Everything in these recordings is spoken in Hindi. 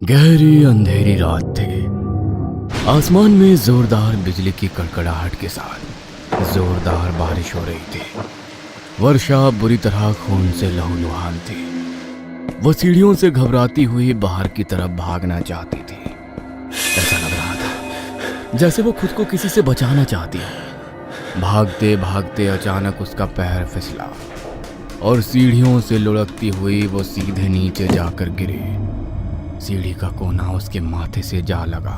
गहरी अंधेरी रात थी। आसमान में जोरदार बिजली की कड़कड़ाहट के साथ जोरदार बारिश हो रही थी। वर्षा बुरी तरह खून से लहूलुहान थी। वो सीढ़ियों से घबराती हुई बाहर की तरफ भागना चाहती थी। ऐसा लग रहा था जैसे वो खुद को किसी से बचाना चाहती है। भागते भागते अचानक उसका पैर फिसला और सीढ़ियों से लुढ़कती हुई वो सीधे नीचे जाकर गिरी। सीढ़ी का कोना उसके माथे से जा लगा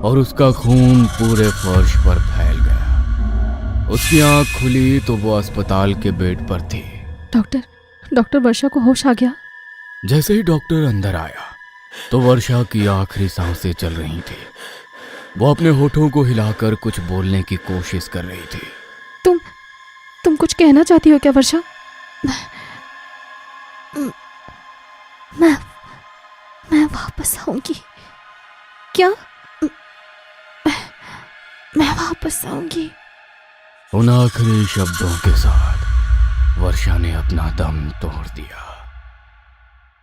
और उसका खून पूरे फर्श पर फैल गया। उसकी आंख खुली तो वो अस्पताल के बेड पर थी। डॉक्टर वर्षा को होश आ गया। जैसे ही डॉक्टर अंदर आया तो वर्षा की आखिरी सांसें चल रही थी। वो अपने होठों को हिलाकर कुछ बोलने की कोशिश कर रही थी। तुम कुछ कहना चाहती हो क्या वर्षा? मैं वापस आऊंगी। क्या? मैं वापस आऊंगी। उन आखिरी शब्दों के साथ वर्षा ने अपना दम तोड़ दिया।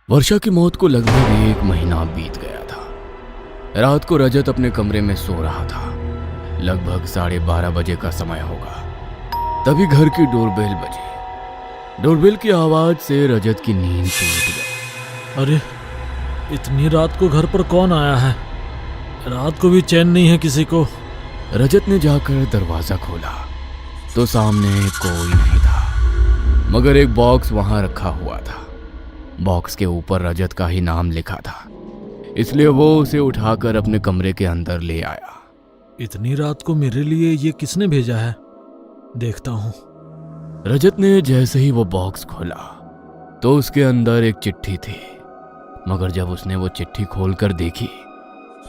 वर्षा की मौत को लगभग 1 महीना बीत गया था। रात को रजत अपने कमरे में सो रहा था। लगभग 12:30 बजे का समय होगा। तभी घर की डोरबेल बजी। डोरबेल की आवाज से रजत की नींद टूट गई। अरे, इतनी रात को घर पर कौन आया है? रात को भी चैन नहीं है किसी को। रजत ने जाकर दरवाजा खोला तो सामने कोई नहीं था, मगर एक बॉक्स वहां रखा हुआ था। बॉक्स के ऊपर रजत का ही नाम लिखा था, इसलिए वो उसे उठाकर अपने कमरे के अंदर ले आया। इतनी रात को मेरे लिए ये किसने भेजा है? देखता हूँ। रजत ने जैसे ही वो बॉक्स खोला तो उसके अंदर एक चिट्ठी थी, मगर जब उसने वो चिट्ठी खोलकर देखी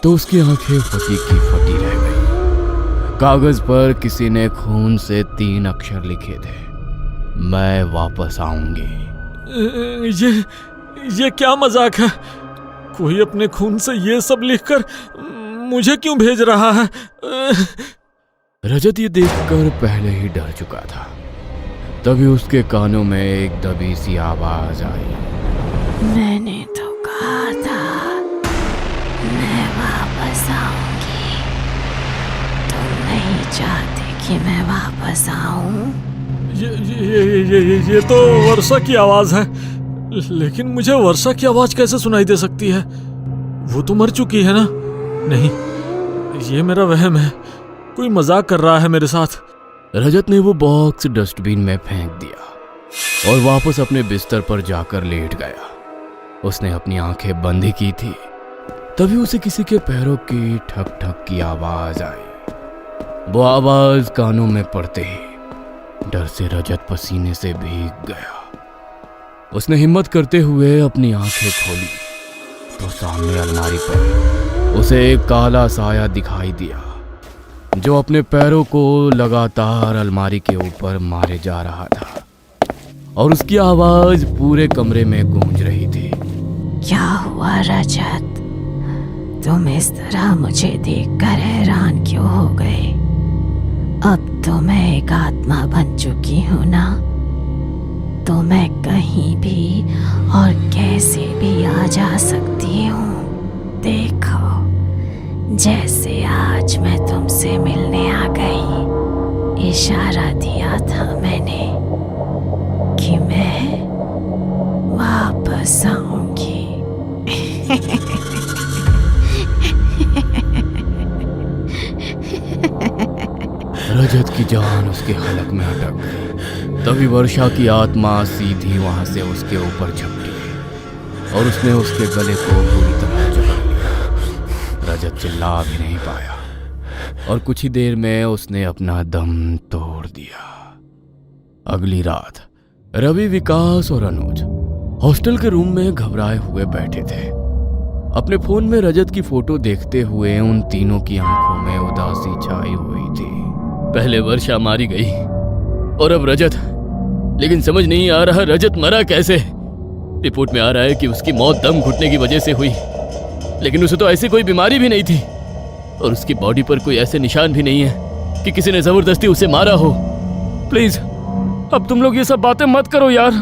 तो उसकी आंखें फटी की फटी रह गई। कागज पर किसी ने खून से 3 अक्षर लिखे थे, मैं वापस आऊंगी। ये क्या मजाक है? कोई अपने खून से ये सब लिखकर मुझे क्यों भेज रहा है? रजत ये देखकर पहले ही डर चुका था। तभी उसके कानों में एक दबी सी आवाज आई। मैंने तो कहा था मैं वापस आऊंगी। तुम नहीं चाहते कि मैं वापस आऊं? ये तो वर्षा की आवाज है, लेकिन मुझे वर्षा की आवाज कैसे सुनाई दे सकती है? वो तो मर चुकी है ना? नहीं, ये मेरा वहम है। कोई मजाक कर रहा है मेरे साथ। रजत ने वो बॉक्स डस्टबिन में फेंक दिया और वापस अपने बिस्तर पर जाकर लेट गया। उसने अपनी आंखें बंद ही की थी। तभी उसे किसी के पैरों की ठक ठक की आवाज आई। वो आवाज कानों में पड़ते ही डर से रजत पसीने से भीग गया। उसने हिम्मत करते हुए अपनी आंखें खोली तो सामने अलमारी पर उसे एक काला साया दिखाई दिया, जो अपने पैरों को लगातार अलमारी के ऊपर मारे जा रहा था और उसकी आवाज पूरे कमरे में गूंज रही थी। क्या हुआ रजत? तुम इस तरह मुझे देखकर हैरान क्यों हो गए? अब तो मैं एक आत्मा बन चुकी हूं ना, तो मैं कहीं भी और कैसे भी आ जा सकती हूँ। देखो, जैसे आज मैं तुमसे मिलने आ गई। इशारा दिया था मैंने कि मैं वापस आऊंगी। रजत की जान उसके हलक में अटक गई। तभी वर्षा की आत्मा सीधी वहां से उसके ऊपर झपटी और उसने उसके गले को पूरी तरह जकड़ लिया। रजत चिल्ला भी नहीं पाया और कुछ ही देर में उसने अपना दम तोड़ दिया। अगली रात रवि, विकास और अनुज हॉस्टल के रूम में घबराए हुए बैठे थे। अपने फोन में रजत की फोटो देखते हुए उन तीनों की आंखों में उदासी छाई हुई थी। पहले वर्षा मारी गई और अब रजत, लेकिन समझ नहीं आ रहा रजत मरा कैसे। रिपोर्ट में आ रहा है कि उसकी मौत दम घुटने की वजह से हुई, लेकिन उसे तो ऐसी कोई बीमारी भी नहीं थी और उसकी बॉडी पर कोई ऐसे निशान भी नहीं है कि किसी ने जबरदस्ती उसे मारा हो। प्लीज अब तुम लोग ये सब बातें मत करो यार,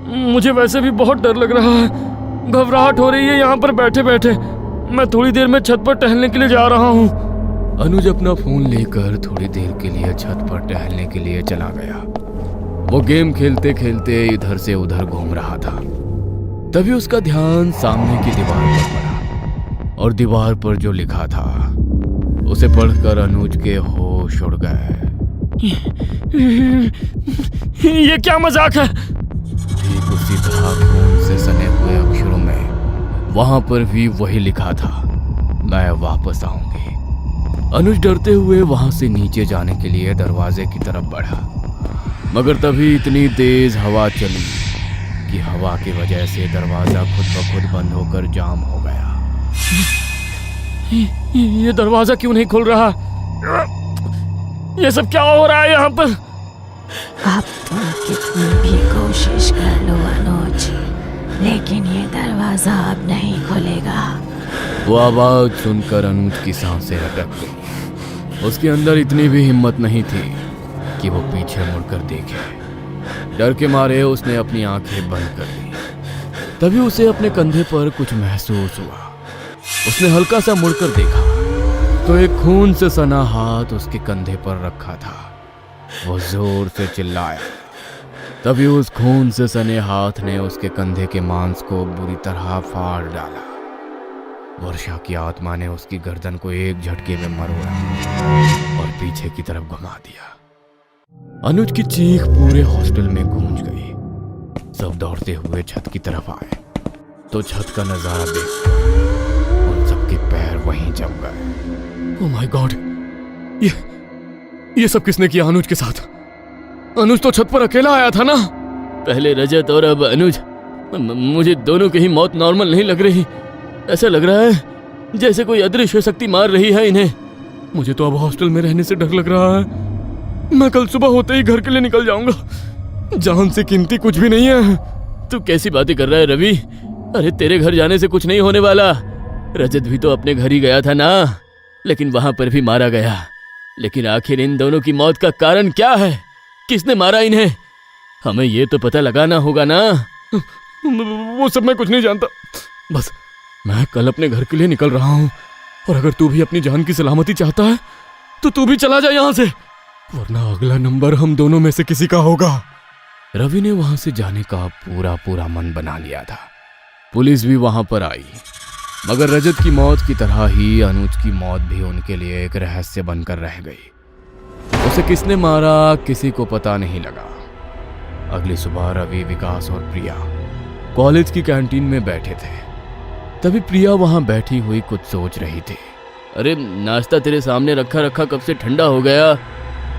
मुझे वैसे भी बहुत डर लग रहा है, घबराहट हो रही है यहाँ पर बैठे बैठे। मैं थोड़ी देर में छत पर टहलने के लिए जा रहा हूँ। अनुज अपना फोन लेकर थोड़ी देर के लिए छत पर टहलने के लिए चला गया। वो गेम खेलते खेलते इधर से उधर घूम रहा था। तभी उसका ध्यान सामने की दीवार पर पड़ा और दीवार पर जो लिखा था उसे पढ़कर अनुज के होश उड़ गए। ये क्या मजाक है? ठीक उसी तरह खून से सने हुए अक्षरों में वहां पर भी वही लिखा था, मैं वापस आऊंगी। अनुज डरते हुए वहां से नीचे जाने के लिए दरवाजे की तरफ बढ़ा, मगर तभी इतनी तेज हवा चली कि हवा की वजह से दरवाजा खुद ब खुद बंद होकर जाम हो गया। ये दरवाजा क्यों नहीं खुल रहा? ये सब क्या हो रहा है यहाँ पर? अब तुम कितनी भी कोशिश कर लो अनुज, लेकिन ये दरवाजा अब नहीं खुलेगा। वो आवाज सुनकर अनुज की सांसें अटक गई। उसके अंदर इतनी भी हिम्मत नहीं थी कि वो पीछे मुड़कर देखे। डर के मारे उसने अपनी आंखें बंद कर ली। तभी उसे अपने कंधे पर कुछ महसूस हुआ। उसने हल्का सा मुड़कर देखा तो एक खून से सना हाथ उसके कंधे पर रखा था। वो जोर से चिल्लाया। तभी उस खून से सने हाथ ने उसके कंधे के मांस को बुरी तरह फाड़ डाला। वर्षा की आत्मा ने उसकी गर्दन को एक झटके में मरोड़ा और पीछे की तरफ घुमा दिया। अनुज की चीख पूरे हॉस्टल में गूंज गई। सब दौड़ते हुए छत की तरफ आए तो छत का नजारा देख उन सबके पैर वहीं जम गए। ओह माय गॉड, ये सब किसने किया अनुज के साथ? अनुज तो छत पर अकेला आया था ना। पहले रजत और अब अनुज। मुझे दोनों की ही मौत नॉर्मल नहीं लग रही। ऐसा लग रहा है जैसे कोई अदृश्य शक्ति मार रही है इन्हें। मुझे तो अब हॉस्टल में रहने से डर लग रहा है। मैं कल सुबह होते ही घर के लिए निकल जाऊंगा। जान से कीमती कुछ भी नहीं है। तू कैसी बातें कर रहा है रवि? अरे तेरे घर जाने से कुछ नहीं होने वाला। रजत भी तो अपने घर ही गया था ना, लेकिन वहां पर भी मारा गया। लेकिन आखिर इन दोनों की मौत का कारण क्या है? किसने मारा इन्हें? हमें ये तो पता लगाना होगा ना। वो सब मैं कुछ नहीं जानता। बस मैं कल अपने घर के लिए निकल रहा हूँ, और अगर तू भी अपनी जान की सलामती चाहता है तो तू भी चला जा यहाँ से, वरना अगला नंबर हम दोनों में से किसी का होगा। रवि ने वहां से जाने का पूरा मन बना लिया था। पुलिस भी वहां पर आई, मगर रजत की मौत की तरह ही अनुज की मौत भी उनके लिए एक रहस्य बनकर रह गई। उसे किसने मारा किसी को पता नहीं लगा। अगली सुबह रवि, विकास और प्रिया कॉलेज की कैंटीन में बैठे थे। तभी प्रिया वहां बैठी हुई कुछ सोच रही थी। अरे नाश्ता तेरे सामने रखा कब से ठंडा हो गया,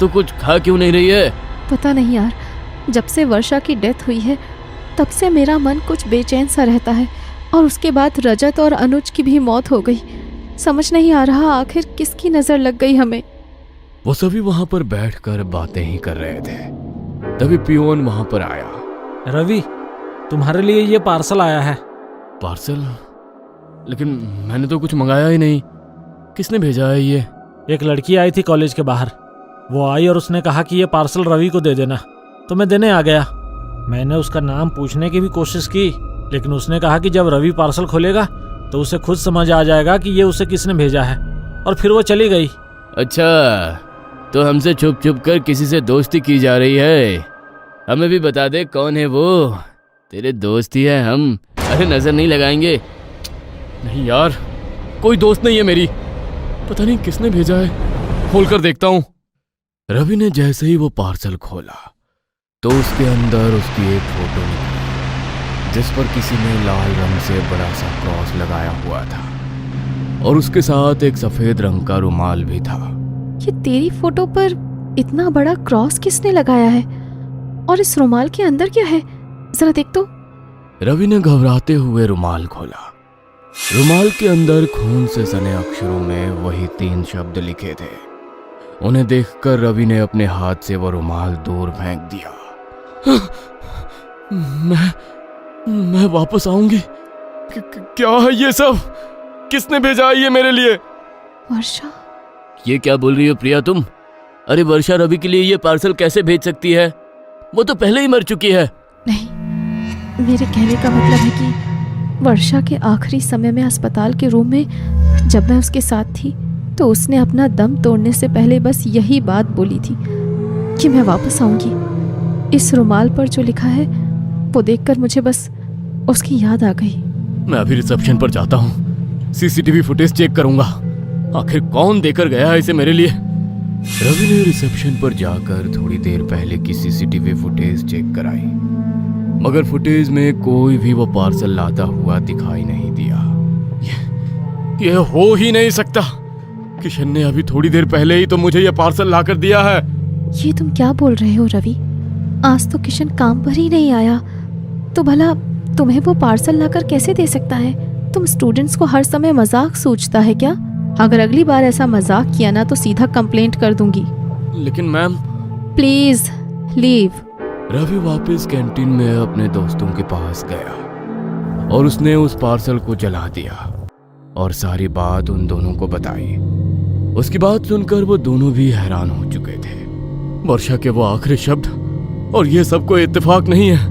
तो कुछ खा क्यों नहीं रही है? पता नहीं यार, जब से वर्षा की डेथ हुई है तब से मेरा मन कुछ बेचैन सा रहता है, और उसके बाद रजत और अनुज की भी मौत हो गई। समझ नहीं आ रहा आखिर किसकी नजर लग गई हमें। वो सभी वहां पर बैठकर बातें ही कर रहे थे। तभी पियोन वहां पर आया। रवि, तुम्हारे लिए ये पार्सल आया है। पार्सल? लेकिन मैंने तो कुछ मंगाया ही नहीं। किसने भेजा है ये? एक लड़की आई थी कॉलेज के बाहर। वो आई और उसने कहा कि ये पार्सल रवि को दे देना, तो मैं देने आ गया। मैंने उसका नाम पूछने की भी कोशिश की, लेकिन उसने कहा कि जब रवि पार्सल खोलेगा तो उसे खुद समझ आ जाएगा कि ये उसे किसने भेजा है, और फिर वो चली गई। अच्छा, तो हमसे छुप छुप कर किसी से दोस्ती की जा रही है। हमें भी बता दे कौन है वो। तेरे दोस्त ही है हम। अरे नजर नहीं लगाएंगे। नहीं यार, कोई दोस्त नहीं है मेरी। पता नहीं किसने भेजा है, खोल कर देखता हूँ। रवि ने जैसे ही वो पार्सल खोला तो उसके अंदर उसकी एक फोटो निकली, जिस पर किसी ने लाल रंग से बड़ा सा क्रॉस लगाया हुआ था, और उसके साथ एक सफेद रंग का रुमाल भी था। ये तेरी फोटो पर इतना बड़ा क्रॉस किसने लगाया है, और इस रुमाल के अंदर क्या है? जरा देख तो। रवि ने घबराते हुए रुमाल खोला। रुमाल के अंदर खून से सने अक्षरों में वही 3 शब्द लिखे थे। उन्हें देखकर रवि ने अपने हाथ से वो रुमाल दूर फेंक दिया। मैं वापस आऊंगी। क्या है ये सब? किसने भेजा है ये मेरे लिए? वर्षा। ये क्या बोल रही हो प्रिया तुम? अरे वर्षा रवि के लिए ये पार्सल कैसे भेज सकती है? वो तो पहले ही मर चुकी है। नहीं, मेरे कहने का मतलब है कि वर्षा के आखिरी समय में अस्पताल के रूम में जब मैं उसके साथ थी तो उसने अपना दम तोड़ने से पहले बस यही बात बोली थी कि मैं वापस आऊंगी। इस रुमाल पर जो लिखा है वो देखकर मुझे बस उसकी याद आ गई। मैं अभी रिसेप्शन पर जाता हूँ, सीसीटीवी फुटेज चेक करूंगा, आखिर कौन देकर गया है इसे मेरे लिए। रवि ने रिसेप्शन पर जाकर थोड़ी देर पहले की सीसीटीवी फुटेज चेक कराई, मगर फुटेज में कोई भी वो पार्सल लाता हुआ दिखाई नहीं दिया। ये हो ही नहीं सकता। किशन ने अभी थोड़ी देर पहले ही तो मुझे ये पार्सल लाकर दिया है। ये तुम क्या बोल रहे हो रवि? आज तो किशन काम पर ही नहीं आया, तो भला तुम्हें वो पार्सल लाकर कैसे दे सकता है? तुम स्टूडेंट्स को हर समय मजाक सूझता है क्या? अगर अगली बार ऐसा मजाक किया ना तो सीधा कंप्लेंट कर दूंगी। लेकिन मैम। Please leave. रवि वापस कैंटीन में अपने दोस्तों के पास गया और उसने उस पार्सल को जला दिया और सारी बात उन दोनों को बताई। उसकी बात सुनकर वो दोनों भी हैरान हो चुके थे। वर्षा के वो आखिरी शब्द, और ये सब कोई इत्तेफाक नहीं है।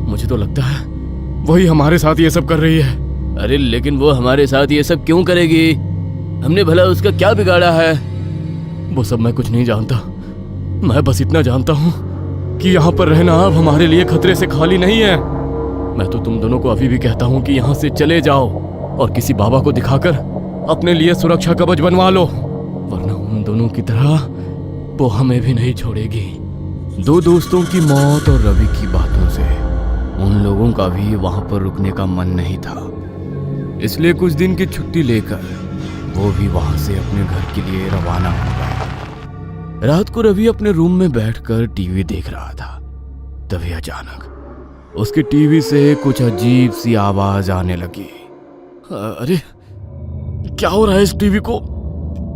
मुझे तो लगता है वही हमारे साथ ये सब कर रही है। अरे लेकिन वो हमारे साथ ये सब क्यों करेगी? हमने भला उसका क्या बिगाड़ा है? वो सब मैं कुछ नहीं जानता। मैं बस इतना जानता हूँ कि यहाँ पर रहना अब हमारे लिए खतरे से खाली नहीं है। मैं तो तुम दोनों को अभी भी कहता हूँ कि यहाँ से चले जाओ और किसी बाबा को दिखाकर अपने लिए सुरक्षा कवच बनवा लो, वरना उन दोनों की तरह वो हमें भी नहीं छोड़ेगी। दो दोस्तों की मौत और रवि की बातों से उन लोगों का भी वहां पर रुकने का मन नहीं था, इसलिए कुछ दिन की छुट्टी लेकर वो भी वहां से अपने घर के लिए रवाना हो गए। रात को रवि अपने रूम में बैठकर टीवी देख रहा था, तभी अचानक उसके टीवी से कुछ अजीब सी आवाज आने लगी। अरे क्या हो रहा है इस टीवी को?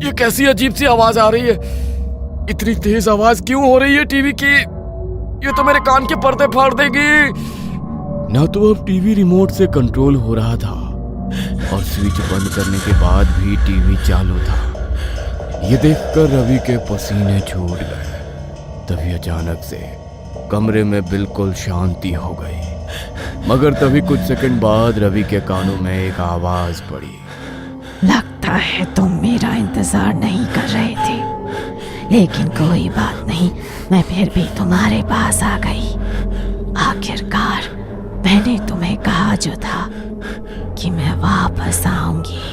ये कैसी अजीब सी आवाज आ रही है? इतनी तेज आवाज क्यों हो रही है टीवी की? ये तो मेरे कान के पर्दे फाड़ देगी। ना तो अब टीवी रिमोट से कंट्रोल हो रहा था और स्विच बंद करने के बाद भी टीवी चालू था। ये देखकर रवि के पसीने छूट गए। तभी अचानक से कमरे में बिल्कुल शांति हो गई, मगर तभी कुछ सेकंड बाद रवि के कानों में एक आवाज पड़ी। लगता है तुम मेरा इंतजार नहीं कर रहे थे, लेकिन कोई बात नहीं, मैं फिर भी तुम्हारे पास आ गई। आखिरकार मैंने तुम्हें कहा जो था कि मैं वापस आऊंगी।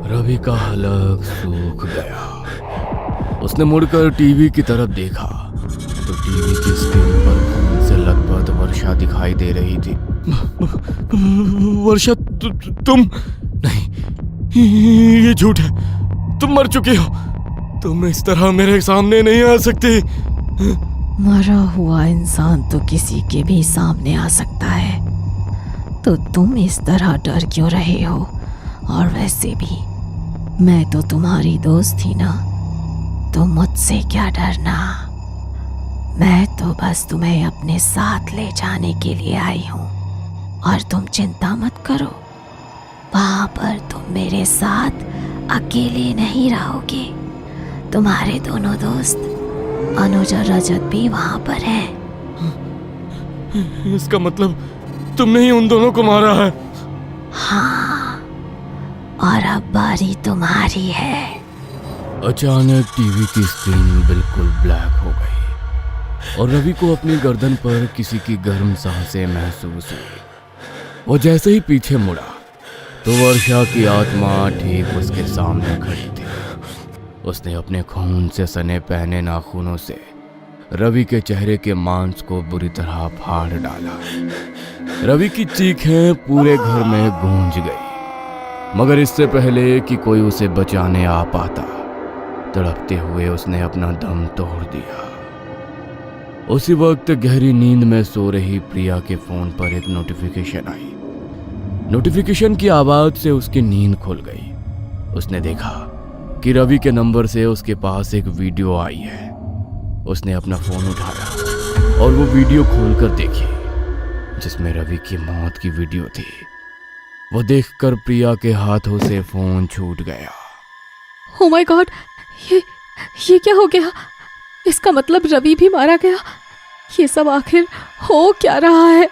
रवि का हलक सूख गया। उसने मुड़कर टीवी की तरफ देखा तो टीवी की स्क्रीन पर खून से लथपथ वर्षा दिखाई दे रही थी। वर्षा तुम नहीं, ये झूठ है। तुम मर चुकी हो। तुम इस तरह मेरे सामने नहीं आ सकती। मरा हुआ इंसान तो किसी के भी सामने आ सकता है, तो तुम इस तरह डर क्यों रहे हो? और वैसे भी मैं तो तुम्हारी दोस्त थी ना, तो मुझसे क्या डरना? मैं तो बस तुम्हें अपने साथ ले जाने के लिए आई हूँ, और तुम चिंता मत करो, वहां पर तुम मेरे साथ अकेले नहीं रहोगे। तुम्हारे दोनों दोस्त अनुज और रजत भी वहां पर हैं। इसका मतलब तुमने ही उन दोनों को मारा है? हाँ, और अब बारी तुम्हारी है। अचानक टीवी की स्क्रीन बिल्कुल ब्लैक हो गई और रवि को अपनी गर्दन पर किसी की गर्म सांसें महसूस हुई। वो जैसे ही पीछे मुड़ा तो वर्षा की आत्मा ठीक उसके सामने खड़ी थी। उसने अपने खून से सने पहने नाखूनों से रवि के चेहरे के मांस को बुरी तरह फाड़ डाला। रवि की चीखें पूरे घर में गूंज गई, मगर इससे पहले कि कोई उसे बचाने आ पाता, तड़पते हुए उसने अपना दम तोड़ दिया। उसी वक्त गहरी नींद में सो रही प्रिया के फोन पर एक नोटिफिकेशन आई। नोटिफिकेशन की आवाज से उसकी नींद खुल गई। उसने देखा कि रवि के नंबर से उसके पास एक वीडियो आई है। उसने अपना फोन उठाया और वो वीडियो खोलकर देखी, जिसमें रवि की मौत की वीडियो थी। वो देखकर प्रिया के हाथों से फोन छूट गया। ओ माय गॉड, ये क्या हो गया? इसका मतलब रवि भी मारा गया। ये सब आखिर हो क्या रहा है?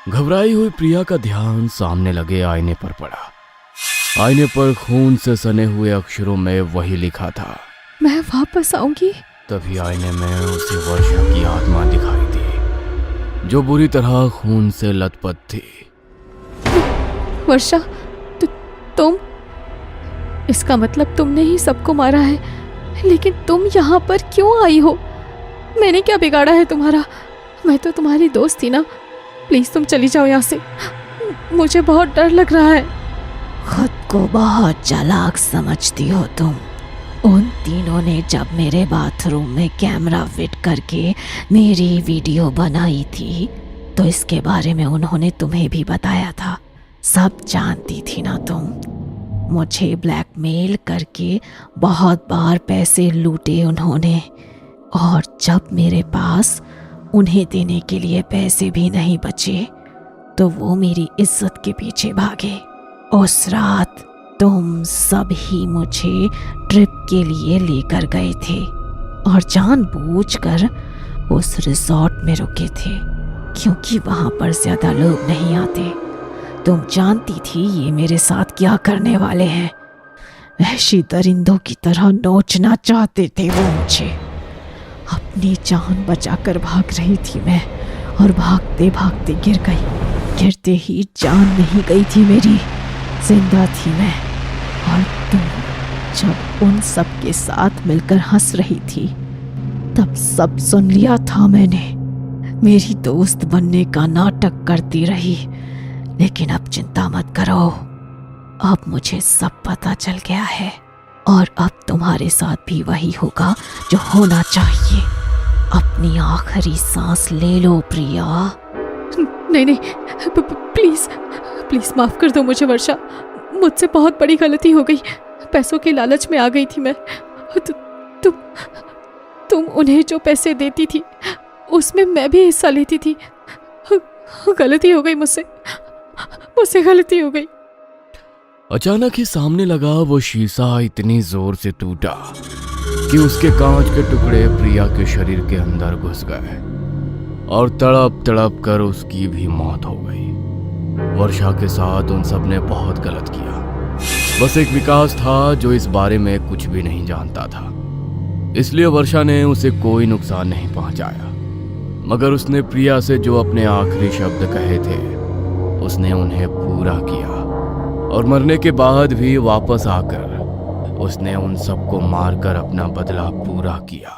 घबराई हुई प्रिया का ध्यान सामने लगे आईने पर पड़ा। आईने पर खून से सने हुए अक्षरों में वही लिखा था। मैं वापस आऊंगी। तभी आईने में उसे वर्षा की आत्मा दिखाई दी, जो बुरी तरह खून से लथपथ थी। वर्षा, तुम? इसका मतलब तुमने ही सबको मारा है, लेकिन तुम यहाँ पर क्यों आई हो? मैंने क्या बिगाड़ा है तुम्हारा? मैं तो तुम्हारी दोस्त थी ना। प्लीज तुम चली जाओ यहाँ से, मुझे बहुत डर लग रहा है। खुद को बहुत चालाक समझती हो तुम। उन तीनों ने जब मेरे बाथरूम में कैमरा फिट करके मेरी वीडियो बनाई थी तो इसके बारे में उन्होंने तुम्हें भी बताया था। सब जानती थी ना तुम। मुझे ब्लैकमेल करके बहुत बार पैसे लूटे उन्होंने, और जब मेरे पास उन्हें देने के लिए पैसे भी नहीं बचे तो वो मेरी इज्जत के पीछे भागे। उस रात तुम सब ही मुझे ट्रिप के लिए लेकर गए थे और जानबूझकर उस रिजॉर्ट में रुके थे, क्योंकि वहां पर ज्यादा लोग नहीं आते। तुम जानती थी ये मेरे साथ क्या करने वाले हैं। वहशी दरिंदों की तरह नोचना चाहते थे वो मुझे। अपनी जान बचाकर भाग रही थी मैं, और भागते भागते गिर गई। गिरते ही जान नहीं गई थी मेरी, जिंदा थी मैं। और तुम जब उन सब के साथ मिलकर हंस रही थी तब सब सुन लिया था मैंने। मेरी दोस्त बनने का नाटक करती रही, लेकिन अब चिंता मत करो, अब मुझे सब पता चल गया है, और अब तुम्हारे साथ भी वही होगा जो होना चाहिए। अपनी आखिरी सांस ले लो प्रिया। नहीं, प्लीज प्लीज माफ कर दो मुझे वर्षा। मुझसे बहुत बड़ी गलती हो गई। पैसों के लालच में आ गई थी मैं। तुम उन्हें जो पैसे देती थी उसमें मैं भी हिस्सा लेती थी। गलती हो गई मुझसे गलती हो गई। अचानक ही सामने लगा वो शीशा इतनी जोर से टूटा कि उसके कांच के टुकड़े प्रिया के शरीर के अंदर घुस गए और तड़प तड़प कर उसकी भी मौत हो गई। वर्षा के साथ उन सब ने बहुत गलत किया। बस एक विकास था जो इस बारे में कुछ भी नहीं जानता था, इसलिए वर्षा ने उसे कोई नुकसान नहीं पहुंचाया। मगर उसने प्रिया से जो अपने आखिरी शब्द कहे थे उसने उन्हें पूरा किया, और मरने के बाद भी वापस आकर उसने उन सबको मारकर अपना बदला पूरा किया।